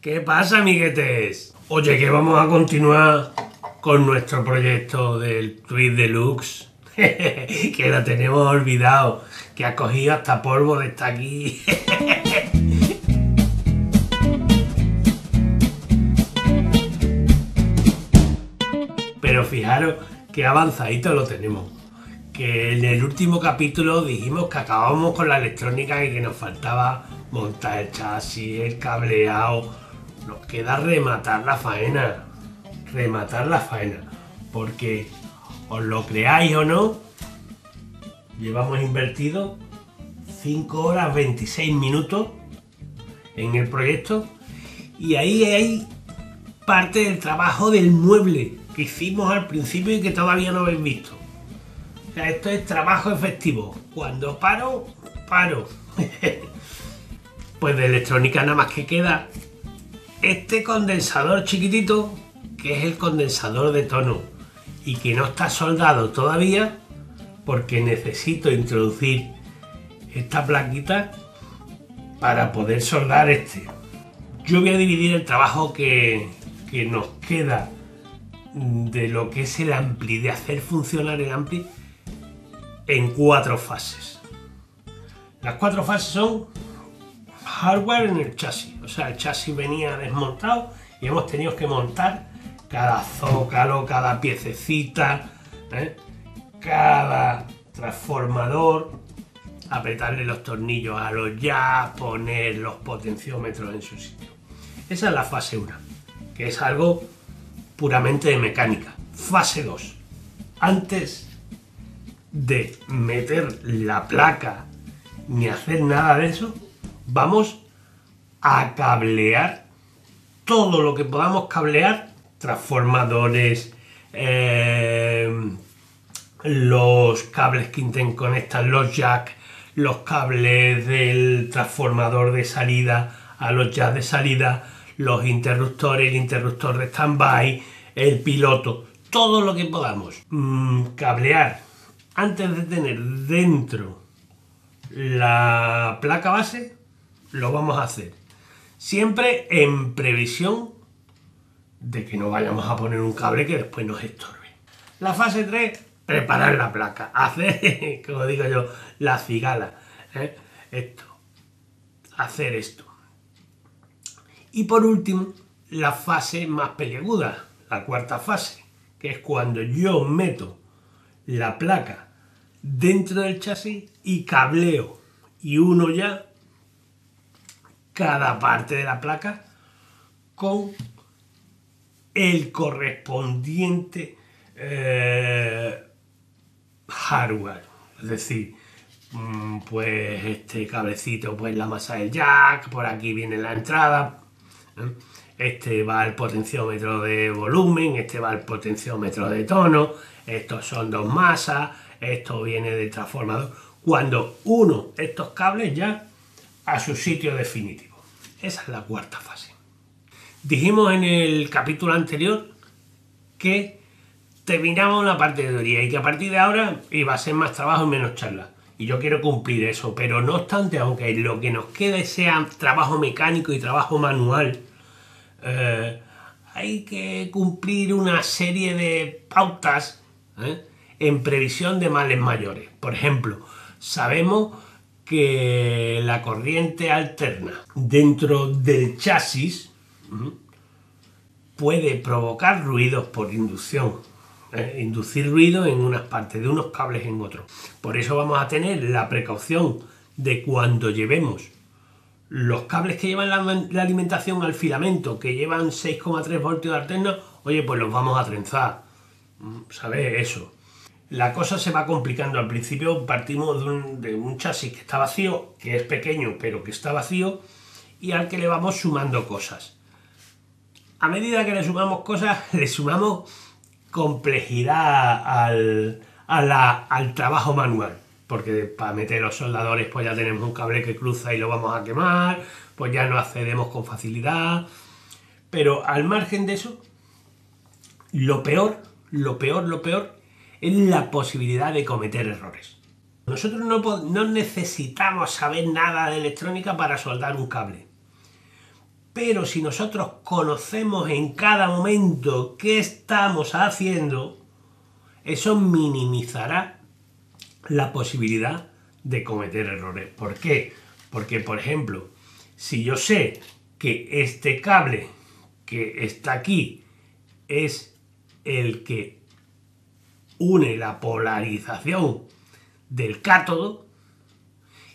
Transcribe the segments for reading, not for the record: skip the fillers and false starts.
¿Qué pasa, amiguetes? Oye, que vamos a continuar con nuestro proyecto del Tweet Deluxe. Que lo tenemos olvidado, que ha cogido hasta polvo de estar aquí. Pero fijaros que avanzadito lo tenemos. Que en el último capítulo dijimos que acabábamos con la electrónica y que nos faltaba montar el chasis, el cableado. Nos queda rematar la faena. Porque os lo creáis o no, llevamos invertido 5 horas 26 minutos en el proyecto y ahí hay parte del trabajo del mueble que hicimos al principio y que todavía no habéis visto. O sea, esto es trabajo efectivo. Cuando paro. Pues de electrónica nada más que queda este condensador chiquitito, que es el condensador de tono y que no está soldado todavía porque necesito introducir esta plaquita para poder soldar este. Yo voy a dividir el trabajo que nos queda de lo que es el ampli, de hacer funcionar el ampli, en 4 fases. Las 4 fases son hardware en el chasis, o sea, el chasis venía desmontado y hemos tenido que montar cada zócalo, cada piececita, cada transformador, apretarle los tornillos a los jacks, poner los potenciómetros en su sitio. Esa es la fase 1, que es algo puramente de mecánica. Fase 2, antes de meter la placa ni hacer nada de eso, vamos a cablear todo lo que podamos cablear, transformadores, los cables que interconectan los jacks, los cables del transformador de salida a los jacks de salida, los interruptores, el interruptor de standby, el piloto, todo lo que podamos cablear antes de tener dentro la placa base, lo vamos a hacer. Siempre en previsión de que no vayamos a poner un cable que después nos estorbe. La fase 3, preparar la placa, hacer, como digo yo, la cigala, hacer esto. Y por último, la fase más peliaguda, la 4ª fase, que es cuando yo meto la placa dentro del chasis y cableo y uno ya cada parte de la placa con el correspondiente hardware, es decir, pues este cablecito, pues la masa del jack, por aquí viene la entrada, este va al potenciómetro de volumen, este va al potenciómetro de tono, estos son 2 masas, esto viene del transformador. Cuando uno estos cables ya a su sitio definitivo. Esa es la 4ª fase. Dijimos en el capítulo anterior que terminamos la parte de teoría y que a partir de ahora iba a ser más trabajo y menos charla. Y yo quiero cumplir eso, pero no obstante, aunque lo que nos quede sea trabajo mecánico y trabajo manual, hay que cumplir una serie de pautas en previsión de males mayores. Por ejemplo, sabemos que la corriente alterna dentro del chasis puede provocar ruidos por inducción, inducir ruido en unas partes de unos cables en otros. Por eso vamos a tener la precaución de cuando llevemos los cables que llevan la alimentación al filamento, que llevan 6,3 voltios de alterna, oye, pues los vamos a trenzar, ¿sabes? Eso. La cosa se va complicando. Al principio partimos de un chasis que está vacío, que es pequeño pero que está vacío, y al que le vamos sumando cosas. A medida que le sumamos cosas, le sumamos complejidad al trabajo manual, porque para meter los soldadores pues ya tenemos un cable que cruza y lo vamos a quemar, pues ya no accedemos con facilidad. Pero al margen de eso, lo peor es la posibilidad de cometer errores. Nosotros no necesitamos saber nada de electrónica para soldar un cable. Pero si nosotros conocemos en cada momento qué estamos haciendo, eso minimizará la posibilidad de cometer errores. ¿Por qué? Porque, por ejemplo, si yo sé que este cable que está aquí es el que une la polarización del cátodo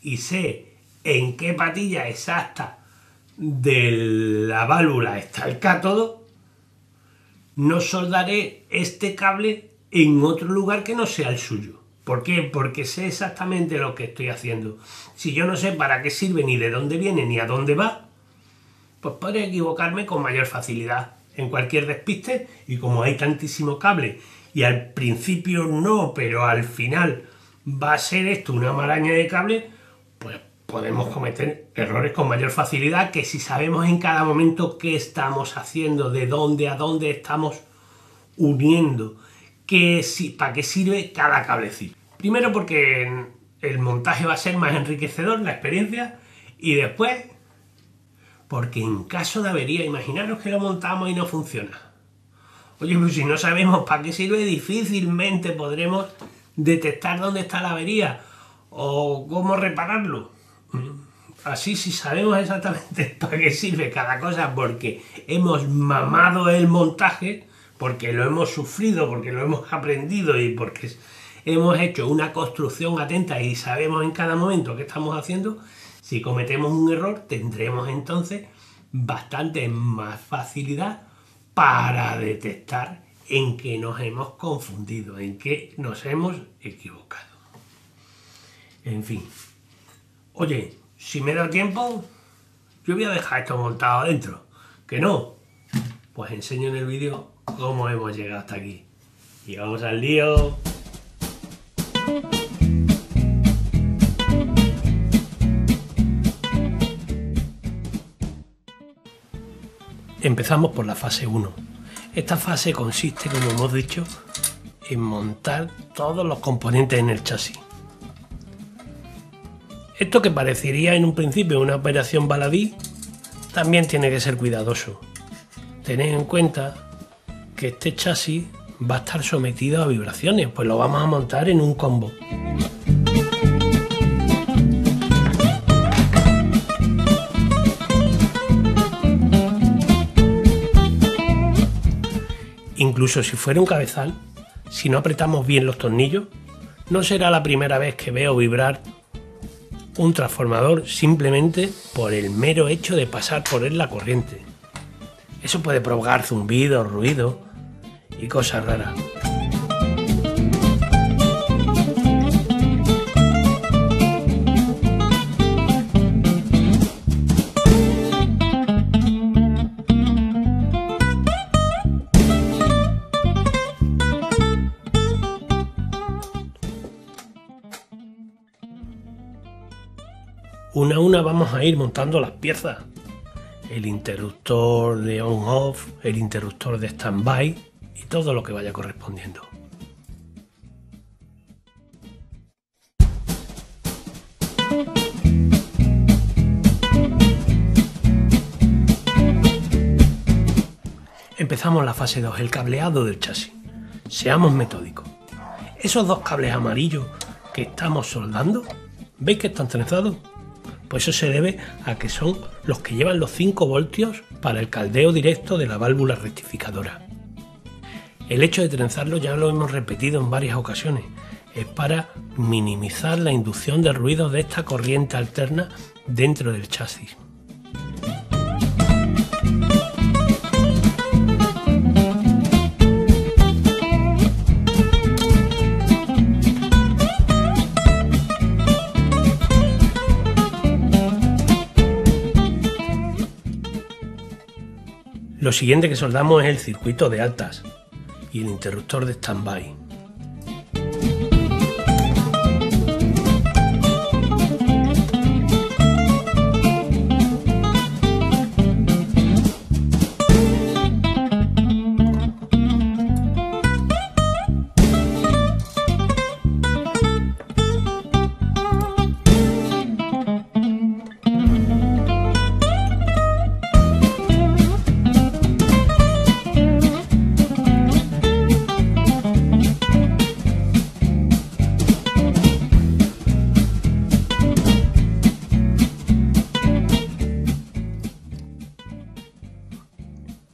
y sé en qué patilla exacta de la válvula está el cátodo, no soldaré este cable en otro lugar que no sea el suyo. ¿Por qué? Porque sé exactamente lo que estoy haciendo. Si yo no sé para qué sirve, ni de dónde viene, ni a dónde va, pues podré equivocarme con mayor facilidad en cualquier despiste, y como hay tantísimo cable y al principio no, pero al final va a ser esto una maraña de cable, pues podemos cometer errores con mayor facilidad que si sabemos en cada momento qué estamos haciendo, de dónde a dónde estamos uniendo, para qué sirve cada cablecito. Primero porque el montaje va a ser más enriquecedor, la experiencia, y después porque en caso de avería, imaginaros que lo montamos y no funciona. Oye, pues si no sabemos para qué sirve, difícilmente podremos detectar dónde está la avería o cómo repararlo. Así, si sabemos exactamente para qué sirve cada cosa, porque hemos mamado el montaje, porque lo hemos sufrido, porque lo hemos aprendido y porque hemos hecho una construcción atenta y sabemos en cada momento qué estamos haciendo, si cometemos un error tendremos entonces bastante más facilidad para detectar en qué nos hemos confundido, en qué nos hemos equivocado. En fin. Oye, si me da tiempo, yo voy a dejar esto montado adentro. ¿Que no? Pues enseño en el vídeo cómo hemos llegado hasta aquí. Y vamos al lío. Empezamos por la fase 1. Esta fase consiste, como hemos dicho, en montar todos los componentes en el chasis. Esto que parecería en un principio una operación baladí, también tiene que ser cuidadoso. Tened en cuenta que este chasis va a estar sometido a vibraciones, pues lo vamos a montar en un combo. Incluso si fuera un cabezal, si no apretamos bien los tornillos, no será la primera vez que veo vibrar un transformador simplemente por el mero hecho de pasar por él la corriente. Eso puede provocar zumbidos, ruidos y cosas raras. Una a una vamos a ir montando las piezas. El interruptor de on-off, el interruptor de stand-by y todo lo que vaya correspondiendo. Empezamos la fase 2, el cableado del chasis. Seamos metódicos. Esos dos cables amarillos que estamos soldando, ¿veis que están trenzados? Pues eso se debe a que son los que llevan los 5 voltios para el caldeo directo de la válvula rectificadora. El hecho de trenzarlo ya lo hemos repetido en varias ocasiones. Es para minimizar la inducción de ruidos de esta corriente alterna dentro del chasis. Lo siguiente que soldamos es el circuito de altas y el interruptor de stand-by.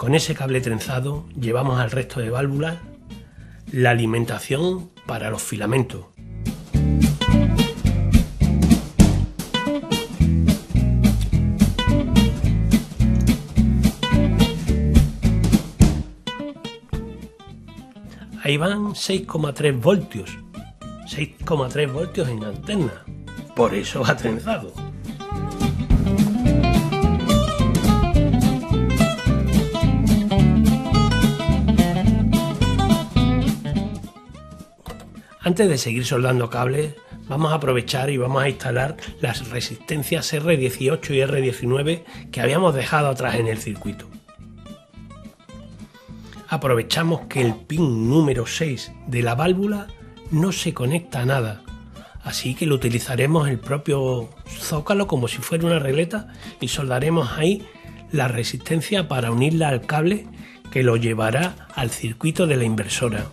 Con ese cable trenzado llevamos al resto de válvulas la alimentación para los filamentos. Ahí van 6,3 voltios. 6,3 voltios en antena. Por eso va trenzado. Antes de seguir soldando cables, vamos a aprovechar y vamos a instalar las resistencias R18 y R19 que habíamos dejado atrás en el circuito. Aprovechamos que el pin número 6 de la válvula no se conecta a nada, así que lo utilizaremos el propio zócalo como si fuera una regleta y soldaremos ahí la resistencia para unirla al cable que lo llevará al circuito de la inversora.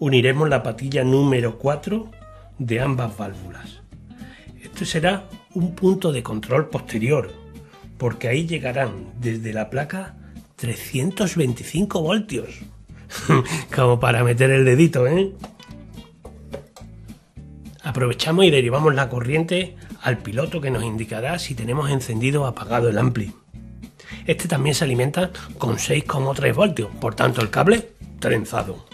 Uniremos la patilla número 4 de ambas válvulas. Esto será un punto de control posterior, porque ahí llegarán desde la placa 325 voltios. Como para meter el dedito, ¿eh? Aprovechamos y derivamos la corriente al piloto que nos indicará si tenemos encendido o apagado el ampli. Este también se alimenta con 6,3 voltios, por tanto el cable trenzado.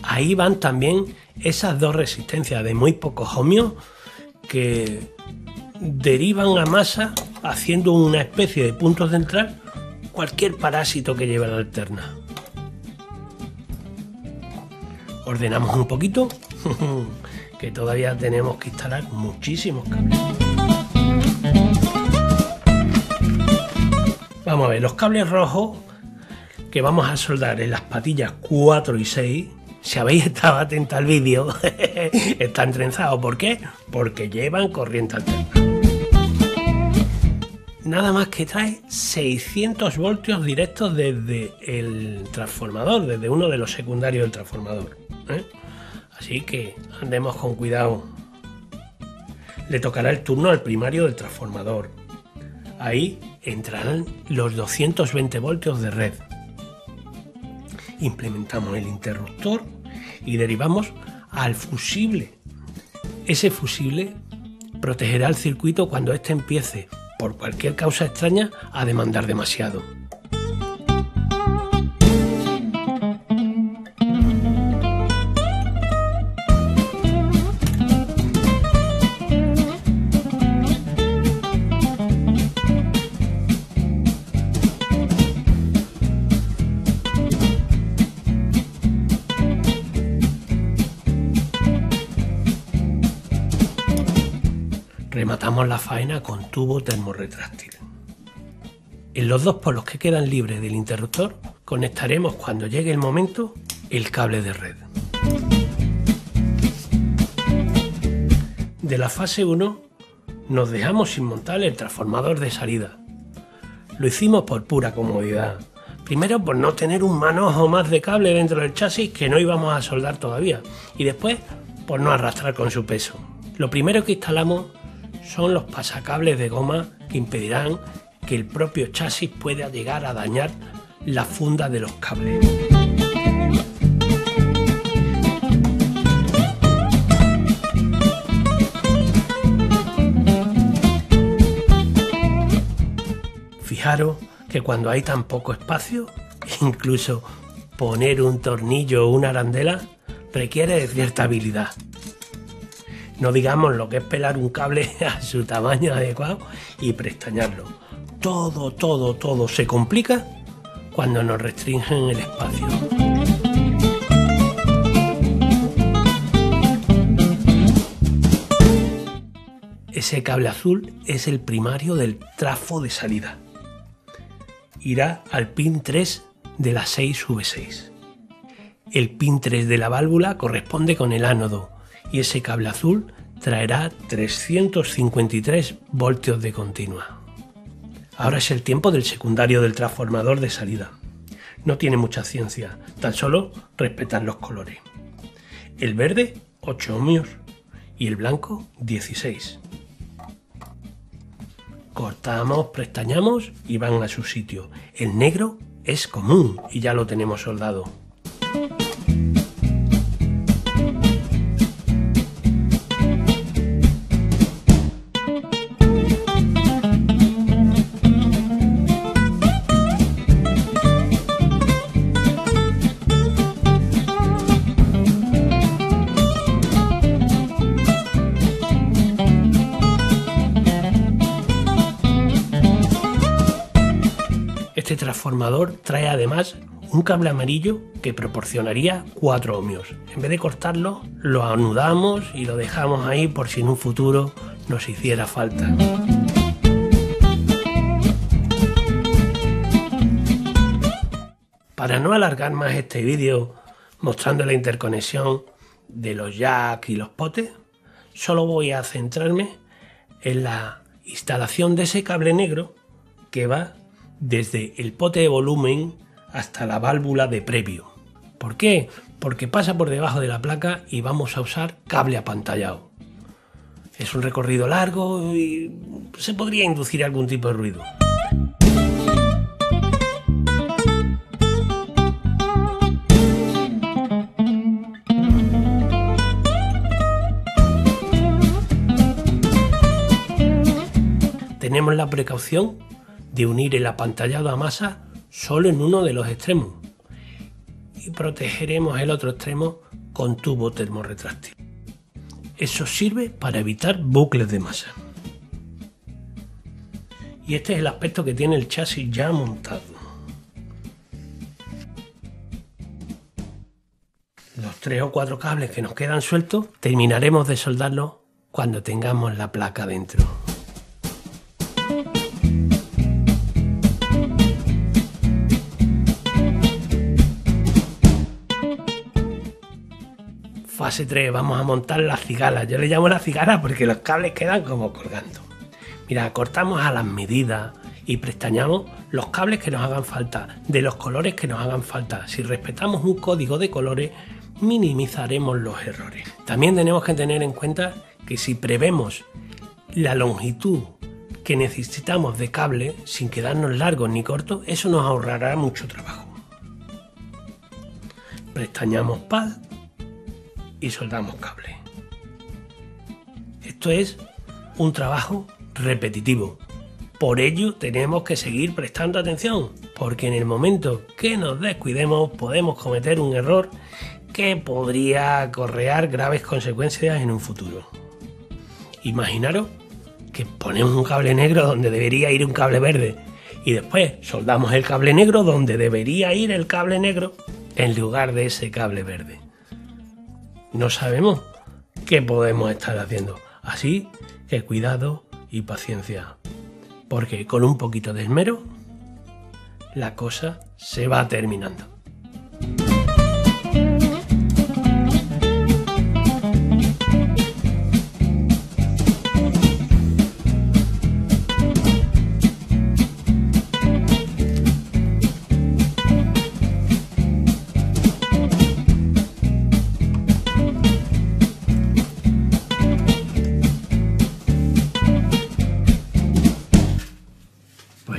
Ahí van también esas dos resistencias de muy pocos ohmios que derivan a masa haciendo una especie de punto central cualquier parásito que lleve la alterna. Ordenamos un poquito, que todavía tenemos que instalar muchísimos cables. Vamos a ver, los cables rojos que vamos a soldar en las patillas 4 y 6. Si habéis estado atentos al vídeo, están trenzados. ¿Por qué? Porque llevan corriente alterna. Nada más que trae 600 voltios directos desde el transformador, desde uno de los secundarios del transformador, ¿eh? Así que andemos con cuidado. Le tocará el turno al primario del transformador. Ahí entrarán los 220 voltios de red. Implementamos el interruptor y derivamos al fusible. Ese fusible protegerá el circuito cuando éste empiece, por cualquier causa extraña, a demandar demasiado. Rematamos la faena con tubo termorretráctil. En los dos polos que quedan libres del interruptor conectaremos cuando llegue el momento el cable de red. De la fase 1 nos dejamos sin montar el transformador de salida. Lo hicimos por pura comodidad. Primero por no tener un manojo más de cable dentro del chasis que no íbamos a soldar todavía, y después por no arrastrar con su peso. Lo primero que instalamos son los pasacables de goma que impedirán que el propio chasis pueda llegar a dañar la funda de los cables. Fijaros que cuando hay tan poco espacio, incluso poner un tornillo o una arandela requiere de cierta habilidad. No digamos lo que es pelar un cable a su tamaño adecuado y prestañarlo. Todo se complica cuando nos restringen el espacio. Ese cable azul es el primario del trafo de salida. Irá al pin 3 de la 6V6. El pin 3 de la válvula corresponde con el ánodo y ese cable azul traerá 353 voltios de continua. Ahora es el tiempo del secundario del transformador de salida. No tiene mucha ciencia, tan solo respetar los colores. El verde 8 ohmios y el blanco 16. Cortamos, prestañamos y van a su sitio. El negro es común y ya lo tenemos soldado. Este transformador trae además un cable amarillo que proporcionaría 4 ohmios. En vez de cortarlo, lo anudamos y lo dejamos ahí por si en un futuro nos hiciera falta. Para no alargar más este vídeo mostrando la interconexión de los jacks y los potes, solo voy a centrarme en la instalación de ese cable negro que va desde el pote de volumen hasta la válvula de previo. ¿Por qué? Porque pasa por debajo de la placa y vamos a usar cable apantallado. Es un recorrido largo y se podría inducir algún tipo de ruido. Tenemos la precaución de unir el apantallado a masa solo en uno de los extremos y protegeremos el otro extremo con tubo termorretráctil. Eso sirve para evitar bucles de masa. Y este es el aspecto que tiene el chasis ya montado. Los 3 o 4 cables que nos quedan sueltos terminaremos de soldarlos cuando tengamos la placa dentro. Fase 3, vamos a montar las cigalas. Yo le llamo las cigalas porque los cables quedan como colgando. Mira, cortamos a las medidas y prestañamos los cables que nos hagan falta, de los colores que nos hagan falta. Si respetamos un código de colores, minimizaremos los errores. También tenemos que tener en cuenta que si prevemos la longitud que necesitamos de cable sin quedarnos largos ni cortos, eso nos ahorrará mucho trabajo. Prestañamos pad y soldamos cable. Esto es un trabajo repetitivo. Por ello tenemos que seguir prestando atención, porque en el momento que nos descuidemos podemos cometer un error que podría acarrear graves consecuencias en un futuro. Imaginaros que ponemos un cable negro donde debería ir un cable verde y después soldamos el cable negro donde debería ir el cable negro en lugar de ese cable verde. No sabemos qué podemos estar haciendo. Así que cuidado y paciencia, porque con un poquito de esmero la cosa se va terminando.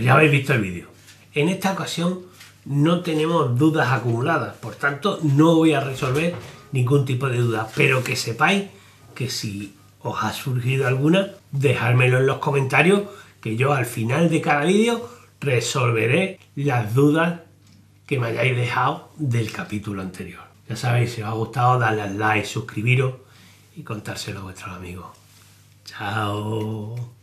Ya habéis visto el vídeo. En esta ocasión no tenemos dudas acumuladas, por tanto no voy a resolver ningún tipo de duda, pero que sepáis que si os ha surgido alguna, dejármelo en los comentarios, que yo al final de cada vídeo resolveré las dudas que me hayáis dejado del capítulo anterior. Ya sabéis, si os ha gustado, dadle al like, suscribiros y contárselo a vuestros amigos. ¡Chao!